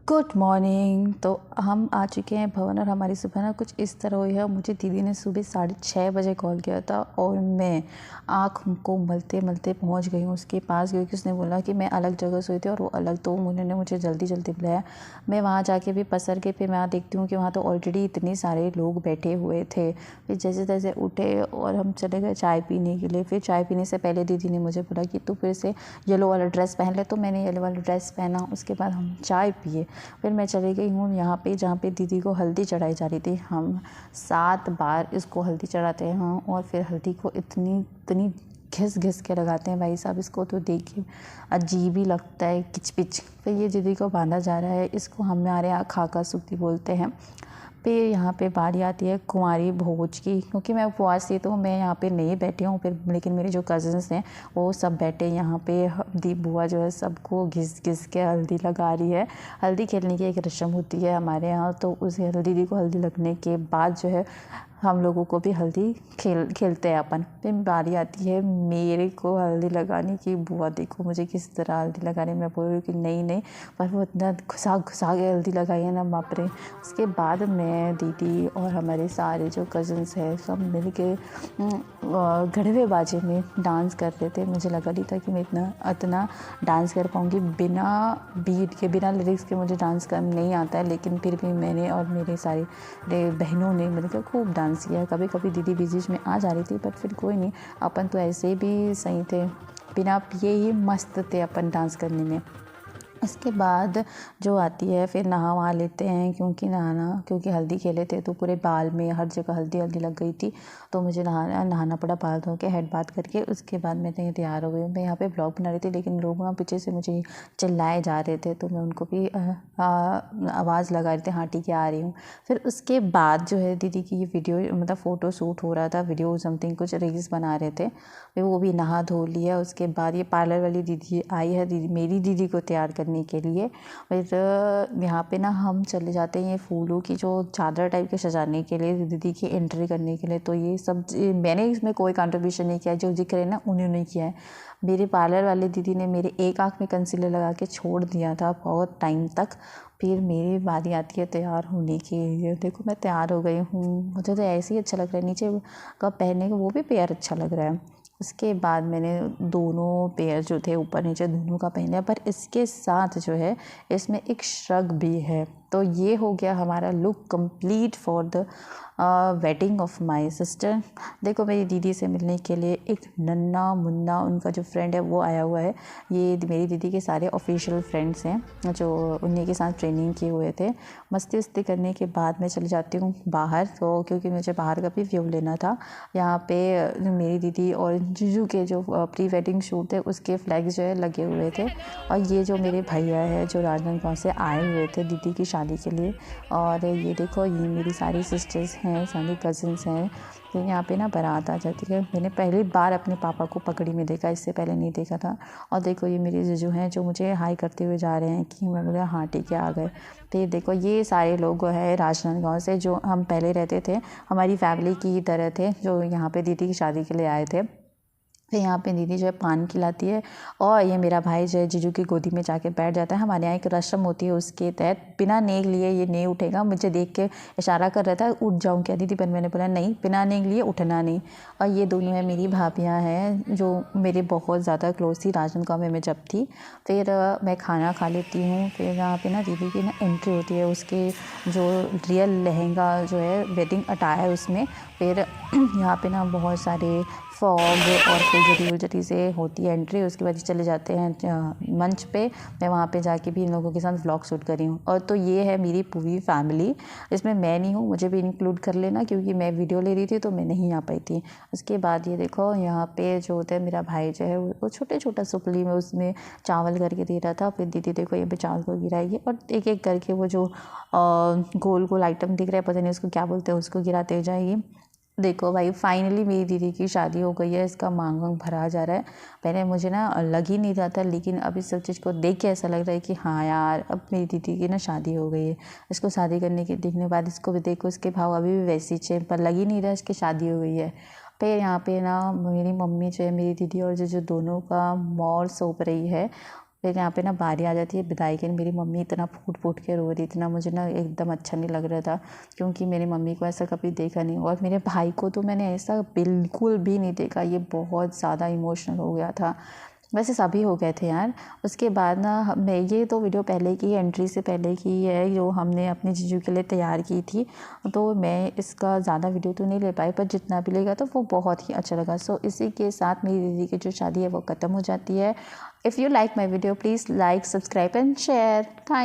Good morning. तो हम आ चुके हैं भवन और हमारी सुबह ना कुछ इस तरह हुई है। मुझे दीदी ने सुबह 6:30 बजे कॉल किया था और मैं आँख को मलते मलते पहुंच गई हूँ उसके पास, क्योंकि उसने बोला कि मैं अलग जगह सोई थी और वो अलग, तो उन्होंने मुझे जल्दी जल्दी बुलाया। मैं वहाँ जाके भी पसर के फिर मैं देखती हूँ कि वहाँ तो ऑलरेडी इतने सारे लोग बैठे हुए थे। फिर जैसे तैसे उठे और हम चले गए चाय पीने के लिए। फिर चाय पीने से पहले दीदी ने मुझे बोला कि तू फिर से येलो वाला ड्रेस पहन ले, तो मैंने येलो वाला ड्रेस पहना। उसके बाद हम चाय पिए। फिर मैं चली गई हूँ यहाँ पे जहाँ पे दीदी को हल्दी चढ़ाई जा रही थी। हम 7 बार इसको हल्दी चढ़ाते हैं और फिर हल्दी को इतनी इतनी घिस घिस के लगाते हैं भाई साहब, इसको तो देखिए अजीब ही लगता है, किचपिच। फिर ये दीदी को बांधा जा रहा है, इसको हमारे यहाँ खाका सूती बोलते हैं। फिर यहाँ पे बारी आती है कुंवारी भोज की, क्योंकि मैं उपवास थी तो मैं यहाँ पे नहीं बैठी हूँ। फिर लेकिन मेरे जो कज़न्स हैं वो सब बैठे यहाँ पे। दी बुआ जो है सबको घिस घिस के हल्दी लगा रही है। हल्दी खेलने की एक रस्म होती है हमारे यहाँ, तो उस दीदी को हल्दी लगने के बाद जो है हम लोगों को भी हल्दी खेलते हैं अपन। फिर बारी आती है मेरे को हल्दी लगाने की। बुआ देखो मुझे किस तरह हल्दी लगा रही है। मैं बोल रही हूँ कि नहीं नहीं, पर वो इतना घुसा घुसा के हल्दी लगाई है ना, बाप रे। उसके बाद मैं, दीदी और हमारे सारे जो कज़न्स हैं सब मिल के गढ़वे बाजे में डांस कर रहे थे। मुझे लगा नहीं था कि मैं इतना डांस कर पाऊँगी बिना बीट के, बिना लिरिक्स के। मुझे डांस करना नहीं आता है, लेकिन फिर भी मैंने और मेरे सारे बहनों ने मिलकर खूब डांस किया। कभी कभी दीदी बीच में आ जा रही थी, पर फिर कोई नहीं, अपन तो ऐसे भी सही थे, बिना पिए ही मस्त थे अपन डांस करने में। इसके बाद जो आती है फिर नहा वहा लेते हैं, क्योंकि हल्दी खेले थे तो पूरे बाल में हर जगह हल्दी हल्दी लग गई थी। तो मुझे नहाना पड़ा बाल धो के, हेड बाथ करके। उसके बाद मैं तैयार हो गई। मैं यहाँ पे ब्लॉग बना रही थी, लेकिन लोग वहाँ पीछे से मुझे चिल्लाए जा रहे थे, तो मैं उनको भी आवाज़ लगा रही थी, हाँ ठीक है आ रही हूँ। फिर उसके बाद जो है दीदी की ये वीडियो, मतलब फ़ोटो शूट हो रहा था, वीडियो समथिंग कुछ रील्स बना रहे थे। फिर वो भी नहा धो लिया। उसके बाद ये पार्लर वाली दीदी आई है, मेरी दीदी को तैयार करने के लिए। फिर यहाँ पे ना हम चले जाते हैं ये फूलों की जो चादर टाइप के सजाने के लिए, दीदी की एंट्री करने के लिए। तो ये सब मैंने इसमें कोई कंट्रीब्यूशन नहीं किया, जो जिक्र है ना उन्होंने किया है। मेरे पार्लर वाले दीदी ने मेरे एक आँख में कंसीलर लगा के छोड़ दिया था बहुत टाइम तक। फिर मेरी बारी आती है तैयार होने की। ये देखो मैं तैयार हो गई हूँ, मुझे तो ऐसे ही अच्छा लग रहा है। नीचे का पहनने का वो भी पेयर अच्छा लग रहा है। उसके बाद मैंने दोनों पेयर जो थे ऊपर नीचे दोनों का पहना, पर इसके साथ जो है इसमें एक श्रग भी है। तो ये हो गया हमारा look complete for the wedding of my sister. देखो मेरी दीदी से मिलने के लिए एक नन्ना मुन्ना उनका जो फ्रेंड है वो आया हुआ है। ये मेरी दीदी के सारे ऑफिशियल फ्रेंड्स हैं जो उन्हीं के साथ ट्रेनिंग किए हुए थे। मस्ती वस्ती करने के बाद मैं चली जाती हूँ बाहर, तो क्योंकि मुझे बाहर का भी व्यू लेना था। यहाँ पे मेरी दीदी और जीजू के जो प्री वेडिंग शूट थे उसके फ्लैग्स जो है लगे हुए थे। और ये जो मेरे भैया है जो राजनांदगांव से आए हुए थे दीदी की शादी के लिए। और ये देखो ये मेरी सारी सिस्टर्स हैं, सारी कज़न्स हैं। तो यहाँ पे ना बारात आ जाती है। मैंने पहली बार अपने पापा को पगड़ी में देखा, इससे पहले नहीं देखा था। और देखो ये मेरे जीजू हैं जो मुझे हाई करते हुए जा रहे हैं कि मैं बोला हाँ ठीक है आ गए। फिर देखो ये सारे लोग हैं राजनांदगांव से, जो हम पहले रहते थे, हमारी फैमिली की तरह थे, जो यहाँ पे दीदी की शादी के लिए आए थे। फिर यहाँ पे दीदी जो है पान खिलाती है और ये मेरा भाई जो है जीजू की गोदी में जाके बैठ जाता है। हमारे यहाँ एक रस्म होती है, उसके तहत बिना नेक लिए ये नहीं उठेगा। मुझे देख के इशारा कर रहा था उठ जाऊँ क्या दीदी, पर मैंने बोला नहीं, बिना नेक लिए उठना नहीं। और ये दोनों है मेरी भाभियाँ हैं जो मेरे बहुत ज़्यादा क्लोज थी राजनांदगांव में मैं जब थी। फिर मैं खाना खा लेती हूँ। फिर यहाँ पे ना दीदी की ना एंट्री होती है, उसके जो रियल लहंगा जो है वेडिंग अटायर है उसमें। फिर यहाँ पे ना बहुत सारे फॉग और फुलझड़ी से होती है एंट्री। उसके बाद चले जाते हैं मंच पे। मैं वहाँ पे जाके भी इन लोगों के साथ व्लॉग शूट करी हूँ। और तो ये है मेरी पूरी फैमिली, इसमें मैं नहीं हूँ, मुझे भी इंक्लूड कर लेना, क्योंकि मैं वीडियो ले रही थी तो मैं नहीं आ पाई थी। उसके बाद ये देखो यहाँ पे जो होता है मेरा भाई जो है वो छोटे छोटा सुपली में उसमें चावल करके दे रहा था। फिर दीदी देखो ये पे चावल को गिराएगी और एक एक करके वो जो गोल गोल आइटम दिख रहा है, पता नहीं उसको क्या बोलते हैं, उसको गिराते जाएगी। देखो भाई फाइनली मेरी दीदी की शादी हो गई है, इसका मांग वांग भरा जा रहा है। पहले मुझे ना लग ही नहीं रहा था, लेकिन अब इस सब चीज़ को देख के ऐसा लग रहा है कि हाँ यार अब मेरी दीदी की ना शादी हो गई है। इसको शादी करने के देखने के बाद इसको भी देखो, इसके भाव अभी भी वैसी चे, पर लग ही नहीं रहा इसकी शादी हो गई है। फिर यहाँ पे ना मेरी मम्मी जो है मेरी दीदी और जो दोनों का मौर सौंप रही है। फिर यहाँ पे ना बारी आ जाती है विदाई की। मेरी मम्मी इतना फूट फूट के रो रही थी ना, मुझे ना एकदम अच्छा नहीं लग रहा था, क्योंकि मेरी मम्मी को ऐसा कभी देखा नहीं। और मेरे भाई को तो मैंने ऐसा बिल्कुल भी नहीं देखा, ये बहुत ज़्यादा इमोशनल हो गया था। वैसे सभी हो गए थे यार। उसके बाद ना मैं, ये तो वीडियो पहले की एंट्री से पहले की है जो हमने अपने जीजू के लिए तैयार की थी, तो मैं इसका ज़्यादा वीडियो तो नहीं ले पाई, पर जितना भी लेगा तो वो बहुत ही अच्छा लगा। सो इसी के साथ मेरी दीदी की जो शादी है वो ख़त्म हो जाती है। If you like my video please like, subscribe and share. Thank